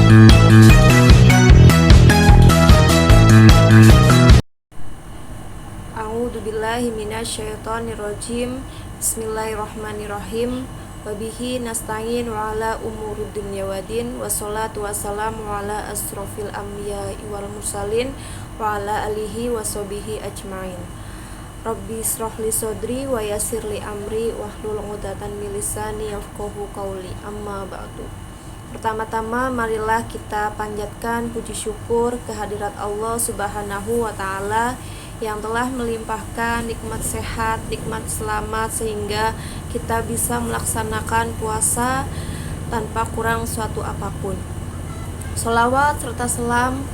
A'udzubillahi minasyaitonirrajim. Bismillahirrahmanirrahim. Wabihi nasta'in wa ala umurud dunya waddin. Wassalatu wassalamu ala asrofil anbiya'i wal mursalin wa ala alihi wa sahbihi ajmain. Rabbi israhli sodri wa yassirli amri wahlul 'uqdatam min lisani yafqahu qawli. Amma ba'du. Pertama-tama marilah kita panjatkan puji syukur kehadirat Allah Subhanahu wa taala yang telah melimpahkan nikmat sehat, nikmat selamat sehingga kita bisa melaksanakan puasa tanpa kurang suatu apapun. Sholawat serta salam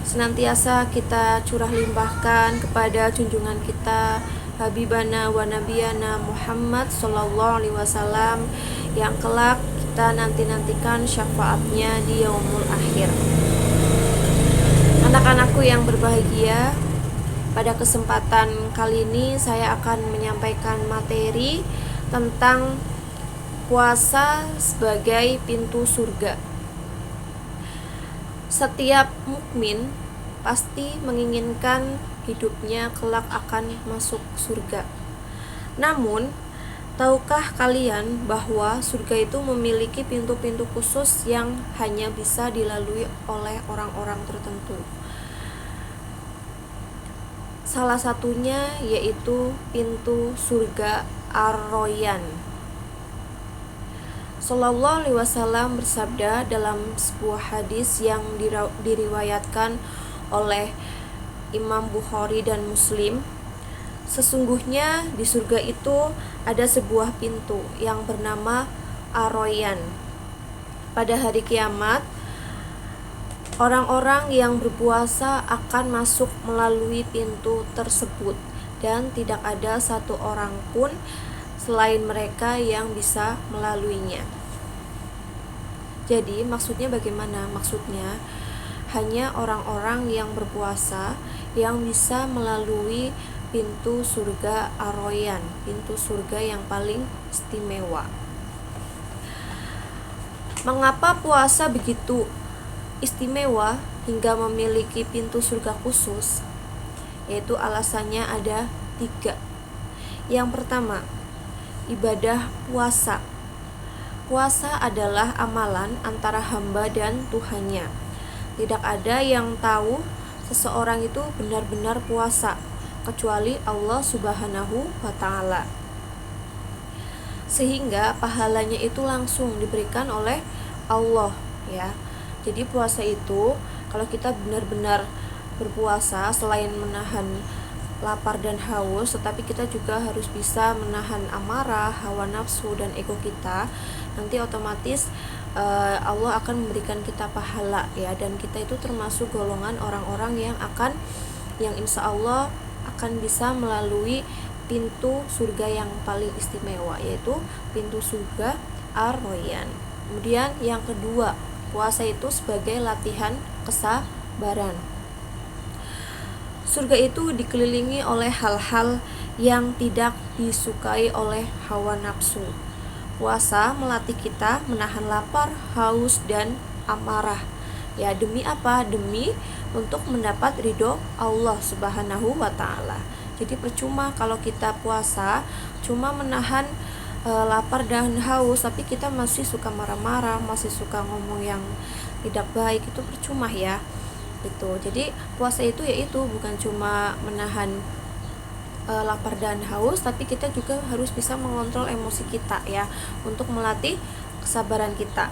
senantiasa kita curah limpahkan kepada junjungan kita Habibana wa Nabiyana Muhammad sallallahu alaihi wasallam yang kelak kita nanti-nantikan syafaatnya di yaumul akhir. Anak-anakku yang berbahagia, pada kesempatan kali ini saya akan menyampaikan materi tentang puasa sebagai pintu surga. Setiap mukmin pasti menginginkan hidupnya kelak akan masuk surga. Namun, tahukah kalian bahwa surga itu memiliki pintu-pintu khusus yang hanya bisa dilalui oleh orang-orang tertentu? Salah satunya yaitu pintu surga Ar-Royan. Sallallahu alaihi wasallam bersabda dalam sebuah hadis yang diriwayatkan oleh Imam Bukhari dan Muslim, sesungguhnya di surga itu ada sebuah pintu yang bernama Ar-Royan. Pada hari kiamat, orang-orang yang berpuasa akan masuk melalui pintu tersebut dan tidak ada satu orang pun selain mereka yang bisa melaluinya. Jadi maksudnya bagaimana? Maksudnya hanya orang-orang yang berpuasa yang bisa melalui pintu surga Ar-Royan, pintu surga yang paling istimewa. Mengapa puasa begitu istimewa hingga memiliki pintu surga khusus? Yaitu alasannya ada 3. Yang pertama, ibadah puasa. Puasa adalah amalan antara hamba dan Tuhannya. Tidak ada yang tahu seseorang itu benar-benar puasa kecuali Allah Subhanahu wa taala. Sehingga pahalanya itu langsung diberikan oleh Allah, ya. Jadi puasa itu kalau kita benar-benar berpuasa, selain menahan lapar dan haus, tetapi kita juga harus bisa menahan amarah, hawa nafsu dan ego kita. Nanti otomatis Allah akan memberikan kita pahala, ya, dan kita itu termasuk golongan orang-orang yang insya Allah akan bisa melalui pintu surga yang paling istimewa, yaitu pintu surga Ar-Royan. Kemudian yang kedua, puasa itu sebagai latihan kesabaran. Surga itu dikelilingi oleh hal-hal yang tidak disukai oleh hawa nafsu. Puasa melatih kita menahan lapar, haus, dan amarah. Ya, demi apa? Demi untuk mendapat ridho Allah Subhanahu wa taala. Jadi percuma kalau kita puasa cuma menahan lapar dan haus, tapi kita masih suka marah-marah, masih suka ngomong yang tidak baik, itu percuma, ya. Gitu. Jadi puasa itu yaitu bukan cuma menahan lapar dan haus, tapi kita juga harus bisa mengontrol emosi kita, ya, untuk melatih kesabaran kita.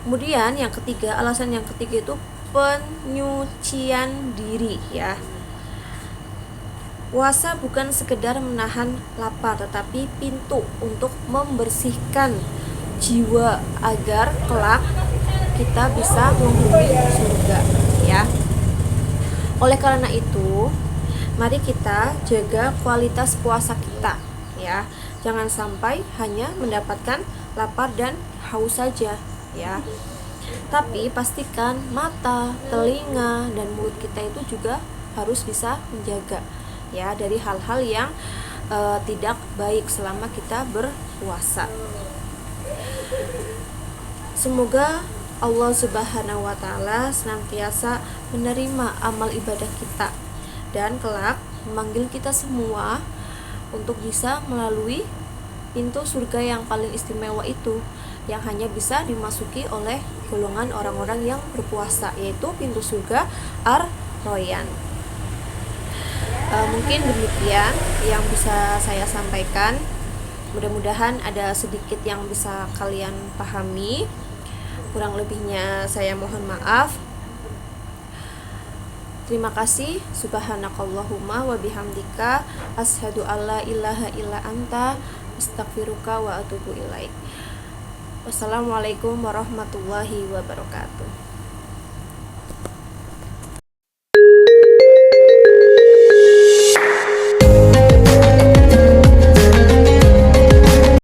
Kemudian yang ketiga, alasan yang ketiga itu penyucian diri, ya. Puasa bukan sekedar menahan lapar, tetapi pintu untuk membersihkan jiwa agar kelak kita bisa menghuni surga, ya. Oleh karena itu, mari kita jaga kualitas puasa kita, ya. Jangan sampai hanya mendapatkan lapar dan haus saja, ya. Tapi pastikan mata, telinga, dan mulut kita itu juga harus bisa menjaga, ya, dari hal-hal yang tidak baik selama kita berpuasa. Semoga Allah Subhanahu wa Ta'ala senantiasa menerima amal ibadah kita dan kelak memanggil kita semua untuk bisa melalui pintu surga yang paling istimewa itu, yang hanya bisa dimasuki oleh golongan orang-orang yang berpuasa, yaitu pintu surga Ar-Royan. Mungkin demikian yang bisa saya sampaikan. Mudah-mudahan ada sedikit yang bisa kalian pahami. Kurang lebihnya saya mohon maaf. Terima kasih. Subhanakallahumma wa bihamdika asyhadu alla ilaha illa anta astaghfiruka wa atubu ilaik. Wassalamualaikum warahmatullahi wabarakatuh.